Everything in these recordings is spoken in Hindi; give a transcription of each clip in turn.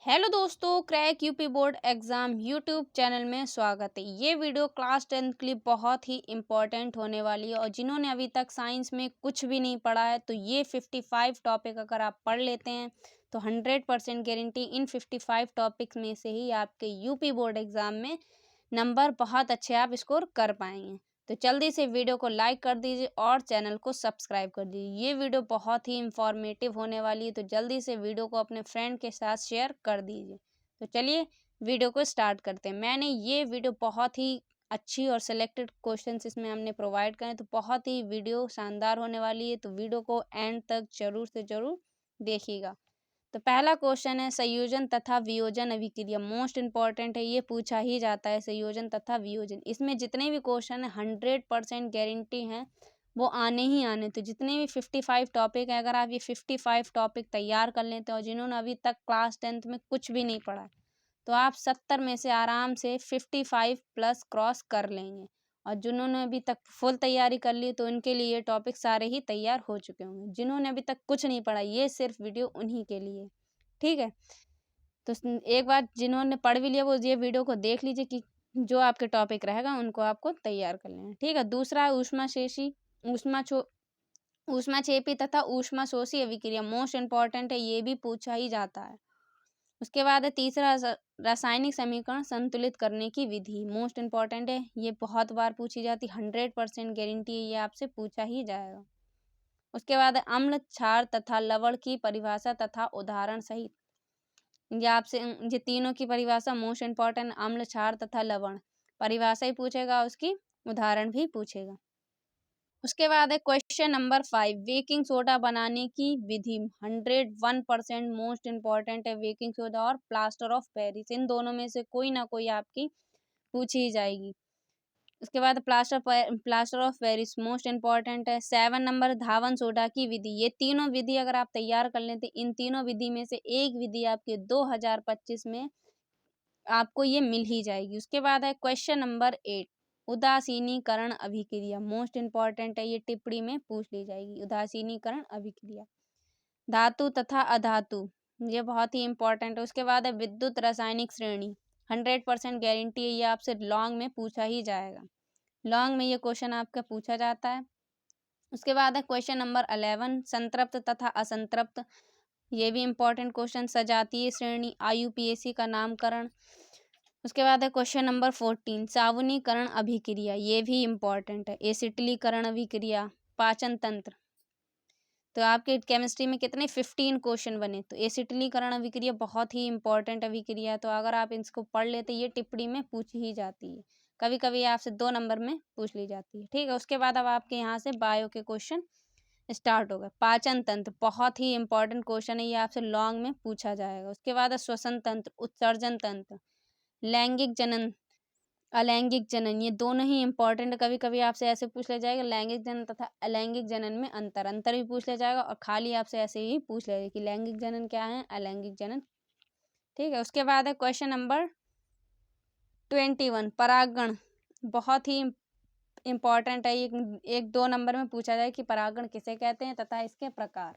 हेलो दोस्तों, crack UP board exam YouTube channel में स्वागत है। ये वीडियो क्लास 10 के लिए बहुत ही इम्पोर्टेंट होने वाली है और जिन्होंने अभी तक साइंस में कुछ भी नहीं पढ़ा है तो ये 55 टॉपिक अगर आप पढ़ लेते हैं तो 100% गारंटी इन 55 टॉपिक्स में से ही आपके यूपी बोर्ड एग्ज़ाम में नंबर बहुत अच्छे आप स्कोर कर पाएंगे। तो जल्दी से वीडियो को लाइक कर दीजिए और चैनल को सब्सक्राइब कर दीजिए। ये वीडियो बहुत ही इंफॉर्मेटिव होने वाली है, तो जल्दी से वीडियो को अपने फ्रेंड के साथ शेयर कर दीजिए। तो चलिए वीडियो को स्टार्ट करते हैं। मैंने ये वीडियो बहुत ही अच्छी और सिलेक्टेड क्वेश्चंस इसमें हमने प्रोवाइड करें, तो बहुत ही वीडियो शानदार होने वाली है। तो वीडियो को एंड तक जरूर से जरूर देखिएगा। तो पहला क्वेश्चन है संयोजन तथा वियोजन अभिक्रिया। मोस्ट इंपॉर्टेंट है, ये पूछा ही जाता है संयोजन तथा वियोजन। इसमें जितने भी क्वेश्चन है 100% गारंटी हैं वो आने ही आने। तो जितने भी 55 टॉपिक है, अगर आप ये 55 टॉपिक तैयार कर लेते हो और जिन्होंने अभी तक क्लास 10th में कुछ भी नहीं पढ़ा तो आप 70 में से आराम से 55 प्लस क्रॉस कर लेंगे। और जिन्होंने अभी तक फुल तैयारी कर ली तो उनके लिए ये टॉपिक सारे ही तैयार हो चुके होंगे। जिन्होंने अभी तक कुछ नहीं पढ़ा ये सिर्फ वीडियो उन्हीं के लिए, ठीक है। तो एक बार जिन्होंने पढ़ भी लिया वो ये वीडियो को देख लीजिए कि जो आपके टॉपिक रहेगा उनको आपको तैयार कर लेना, ठीक है। दूसरा है ऊष्माशेषी ऊष्माक्षेपी तथा ऊष्माशोषी अभिक्रिया। मोस्ट इंपॉर्टेंट है, ये भी पूछा ही जाता है। उसके बाद है तीसरा रासायनिक समीकरण संतुलित करने की विधि। मोस्ट इंपॉर्टेंट है, ये बहुत बार पूछी जाती, 100% गारंटी है ये आपसे पूछा ही जाएगा। उसके बाद है अम्ल क्षार तथा लवण की परिभाषा तथा उदाहरण सहित। ये आपसे ये तीनों की परिभाषा मोस्ट इंपॉर्टेंट, अम्ल क्षार तथा लवण। परिभाषा ही पूछेगा, उसकी उदाहरण भी पूछेगा। उसके बाद है क्वेश्चन नंबर 5 बेकिंग सोडा बनाने की विधि। 101% मोस्ट इंपॉर्टेंट है बेकिंग सोडा और प्लास्टर ऑफ पेरिस। इन दोनों में से कोई ना कोई आपकी पूछी ही जाएगी। उसके बाद plaster of Paris most important है। 7 नंबर धावन सोडा की विधि। ये तीनों विधि अगर आप तैयार कर लेते इन तीनों विधि में से एक विधि आपके 2025 में आपको ये मिल ही जाएगी। उसके बाद है क्वेश्चन नंबर 8 उदासीनीकरण अभिक्रिया। मोस्ट इंपॉर्टेंट है, ये टिप्पणी में पूछ ली जाएगी। उदासीनीकरण अभिक्रिया धातु तथा अधातु, ये बहुत ही इंपॉर्टेंट है। उसके बाद है विद्युत रासायनिक श्रेणी। 100% गारंटी है, ये आपसे लॉन्ग में पूछा ही जाएगा। लॉन्ग में ये क्वेश्चन आपका पूछा जाता है। उसके बाद है क्वेश्चन नंबर 11 संतृप्त तथा असंतृप्त। ये भी इंपॉर्टेंट क्वेश्चन। सजातीय श्रेणी, IUPAC का नामकरण। उसके बाद है क्वेश्चन नंबर 14 सावनीकरण अभिक्रिया। ये भी इंपॉर्टेंट है। एसिटिलीकरण अभिक्रिया, पाचन तंत्र। तो आपके केमिस्ट्री में कितने 15 क्वेश्चन बने। तो एसिटिलीकरण अभिक्रिया बहुत ही इंपॉर्टेंट अभिक्रिया है, तो अगर आप इसको पढ़ लेते ये टिप्पणी में पूछ ही जाती है। कभी कभी आपसे 2 नंबर में पूछ ली जाती है, ठीक है। उसके बाद अब आपके यहाँ से बायो के क्वेश्चन स्टार्ट हो गए। पाचन तंत्र बहुत ही इंपॉर्टेंट क्वेश्चन है, ये आपसे लॉन्ग में पूछा जाएगा। उसके बाद है श्वसन तंत्र, उत्सर्जन तंत्र, लैंगिक जनन, अलैंगिक जनन। ये दोनों ही इंपॉर्टेंट। कभी कभी आपसे ऐसे पूछ लिया जाएगा लैंगिक जनन तथा अलैंगिक जनन में अंतर भी पूछ लिया जाएगा और खाली आपसे ऐसे ही पूछ लिया जाएगा कि लैंगिक जनन क्या है, अलैंगिक जनन, ठीक है। उसके बाद है क्वेश्चन नंबर 21 परागण। बहुत ही इंपॉर्टेंट है, एक 2 नंबर में पूछा जाए कि परागण किसे कहते हैं तथा इसके प्रकार,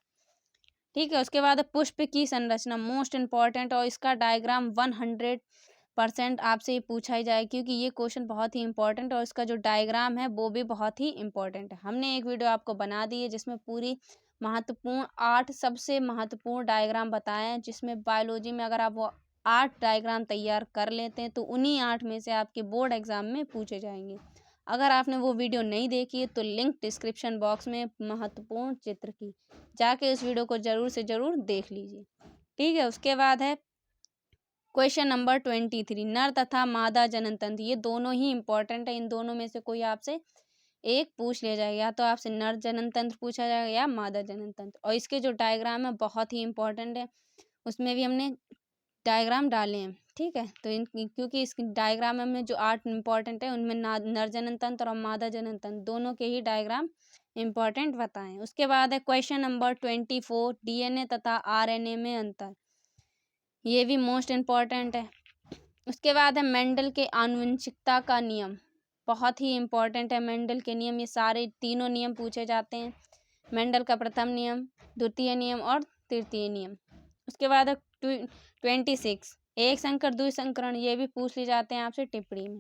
ठीक है। उसके बाद पुष्प की संरचना मोस्ट इंपॉर्टेंट और इसका डायग्राम 100% आपसे ये पूछा ही जाए, क्योंकि ये क्वेश्चन बहुत ही इंपॉर्टेंट और इसका जो डायग्राम है वो भी बहुत ही इंपॉर्टेंट है। हमने एक वीडियो आपको बना दी है जिसमें पूरी महत्वपूर्ण 8 सबसे महत्वपूर्ण डायग्राम बताए हैं, जिसमें बायोलॉजी में अगर आप वो 8 डायग्राम तैयार कर लेते हैं तो उन्हीं 8 में से आपके बोर्ड एग्जाम में पूछे जाएंगे। अगर आपने वो वीडियो नहीं देखी है तो लिंक डिस्क्रिप्शन बॉक्स में महत्वपूर्ण चित्र की जाके इस वीडियो को जरूर से जरूर देख लीजिए, ठीक है। उसके बाद है क्वेश्चन नंबर 23 नर तथा मादा जनन तंत्र। ये दोनों ही इंपॉर्टेंट है, इन दोनों में से कोई आपसे एक पूछ लिया जाएगा, या तो आपसे नर जनन तंत्र पूछा जाएगा या मादा जनन तंत्र। और इसके जो डायग्राम है बहुत ही इंपॉर्टेंट है, उसमें भी हमने डायग्राम डाले हैं, ठीक है। तो क्योंकि इस डायग्राम में जो 8 इंपॉर्टेंट है उनमें नर जनन तंत्र और मादा जनन तंत्र दोनों के ही डायग्राम इंपॉर्टेंट बताएं। उसके बाद है क्वेश्चन नंबर 24 DNA तथा RNA में अंतर। ये भी मोस्ट इंपॉर्टेंट है। उसके बाद है मेंडल के आनुवंशिकता का नियम। बहुत ही इंपॉर्टेंट है मेंडल के नियम, ये सारे तीनों नियम पूछे जाते हैं। मेंडल का प्रथम नियम, द्वितीय नियम और तृतीय नियम। उसके बाद 26 एक संकर द्विसंकरण, ये भी पूछ ली जाते हैं आपसे टिप्पणी में।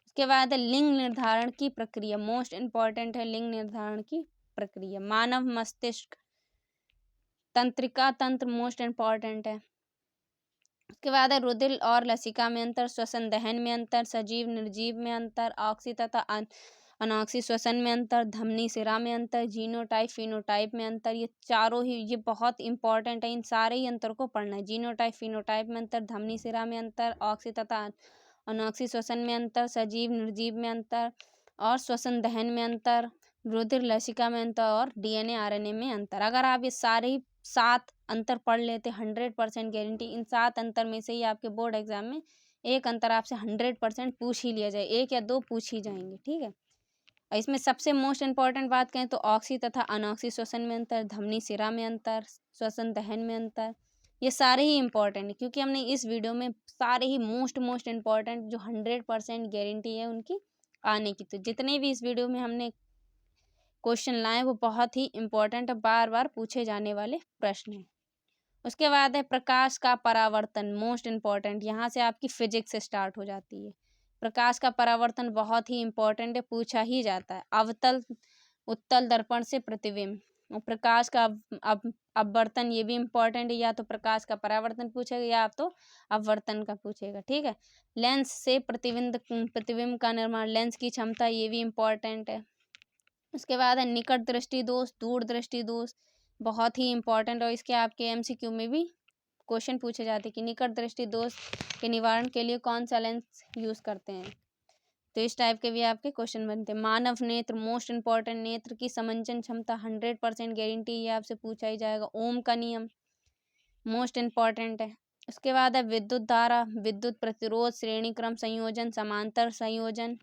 उसके बाद लिंग निर्धारण की प्रक्रिया, मोस्ट इम्पॉर्टेंट है लिंग निर्धारण की प्रक्रिया। मानव मस्तिष्क तंत्रिका तंत्र मोस्ट इम्पॉर्टेंट है। उसके बाद है रुधिर और लसिका में अंतर, श्वसन दहन में अंतर, सजीव निर्जीव में अंतर, ऑक्सी तथा अनॉक्सी श्वसन में अंतर, धमनी सिरा में अंतर, जीनोटाइप फिनोटाइप में अंतर। ये चारों ही ये बहुत इंपॉर्टेंट है, इन सारे ही अंतर को पढ़ना है। जीनोटाइप फिनोटाइप में अंतर, धमनी सिरा में अंतर, ऑक्सी तथा अनॉक्सी श्वसन में अंतर, सजीव निर्जीव में अंतर और श्वसन दहन में अंतर, रुधिर लसिका में अंतर और DNA RNA में अंतर। अगर आप ये सारे ही 7 अंतर पढ़ लेते 100% गारंटी, इन 7 अंतर में से ही आपके बोर्ड एग्जाम में एक अंतर आपसे 100% पूछ ही लिया जाए, 1 या 2 पूछ ही जाएंगे, ठीक है। और इसमें सबसे मोस्ट इंपॉर्टेंट बात कहें तो ऑक्सी तथा अनॉक्सी श्वसन में अंतर, धमनी सिरा में अंतर, श्वसन दहन में अंतर, ये सारे ही इंपॉर्टेंट है क्योंकि हमने इस वीडियो में सारे ही मोस्ट इंपॉर्टेंट जो 100% गारंटी है उनकी आने की। तो जितने भी इस वीडियो में हमने क्वेश्चन लाए वो बहुत ही इंपॉर्टेंट बार बार पूछे जाने वाले प्रश्न हैं। उसके बाद है प्रकाश का परावर्तन, मोस्ट इम्पॉर्टेंट, यहाँ से आपकी फिजिक्स स्टार्ट हो जाती है। प्रकाश का परावर्तन बहुत ही इंपॉर्टेंट है, पूछा ही जाता है। अवतल उत्तल दर्पण से प्रतिबिंब और प्रकाश का अपवर्तन, ये भी इंपॉर्टेंट है। या तो प्रकाश का परावर्तन पूछेगा या आप तो अपवर्तन का पूछेगा, ठीक है। लेंस से प्रतिबिंब का निर्माण, लेंस की क्षमता, ये भी इंपॉर्टेंट है। उसके बाद है निकट दृष्टि दोष, दूर दृष्टि दोष, बहुत ही इंपॉर्टेंट और इसके आपके MCQ में भी क्वेश्चन पूछे जाते हैं कि निकट दृष्टि दोष के निवारण के लिए कौन सा लेंस यूज करते हैं। तो इस टाइप के भी आपके क्वेश्चन बनते हैं। मानव नेत्र, मोस्ट इंपॉर्टेंट, नेत्र की समंजन क्षमता 100% गारंटी, ये आपसे पूछा ही जाएगा। ओम का नियम मोस्ट इंपॉर्टेंट है। उसके बाद है विद्युत धारा, विद्युत प्रतिरोध, श्रेणी क्रम संयोजन, समांतर संयोजन,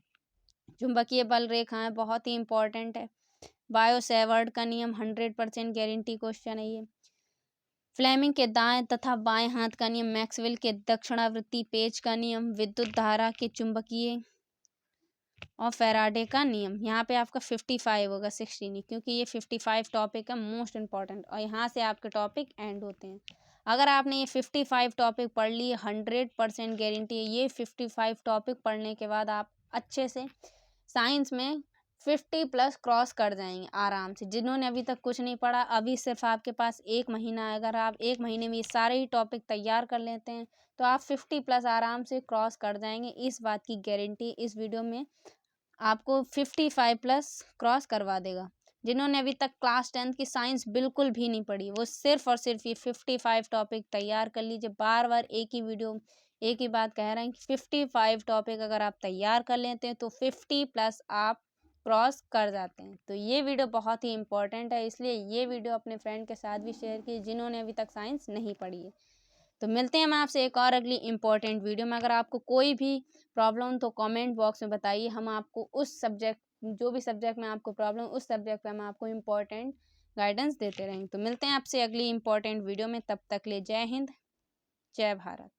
चुंबकीय बल रेखाएं, बहुत ही इंपॉर्टेंट है। बायो सेवर्ट का नियम 100% गारंटी क्वेश्चन है ये। फ्लेमिंग के दाएं तथा बाएं हाथ का नियम, मैक्सवेल के दक्षिणावर्ती पेच का नियम, विद्युत धारा के चुंबकीय और फैराडे का नियम। यहाँ पे आपका 55 होगा, 60 नहीं, क्योंकि ये 55 टॉपिक है मोस्ट इंपॉर्टेंट और यहाँ से आपके टॉपिक एंड होते हैं। अगर आपने ये 55 टॉपिक पढ़ लिए 100% गारंटी है, ये 55 टॉपिक पढ़ने के बाद आप अच्छे से साइंस में 50+ क्रॉस कर जाएंगे आराम से। जिन्होंने अभी तक कुछ नहीं पढ़ा, अभी सिर्फ आपके पास 1 महीना है, अगर आप 1 महीने में ये सारे ही टॉपिक तैयार कर लेते हैं तो आप 50+ आराम से क्रॉस कर जाएंगे। इस बात की गारंटी इस वीडियो में आपको 55+ क्रॉस करवा देगा। जिन्होंने अभी तक क्लास 10 की साइंस बिल्कुल भी नहीं पढ़ी, वो सिर्फ और सिर्फ ये 55 टॉपिक तैयार कर लीजिए। बार बार एक ही वीडियो एक ही बात कह रहे हैं कि 55 टॉपिक अगर आप तैयार कर लेते हैं तो 50+ आप क्रॉस कर जाते हैं। तो ये वीडियो बहुत ही इंपॉर्टेंट है, इसलिए ये वीडियो अपने फ्रेंड के साथ भी शेयर कीजिए जिन्होंने अभी तक साइंस नहीं पढ़ी है। तो मिलते हैं हम आपसे एक और अगली इंपॉर्टेंट वीडियो में। अगर आपको कोई भी प्रॉब्लम तो कमेंट बॉक्स में बताइए, हम आपको उस सब्जेक्ट जो भी सब्जेक्ट में आपको प्रॉब्लम उस सब्जेक्ट पे हम आपको इम्पोर्टेंट गाइडेंस देते रहेंगे। तो मिलते हैं आपसे अगली इंपॉर्टेंट वीडियो में, तब तक ले जय हिंद, जय भारत।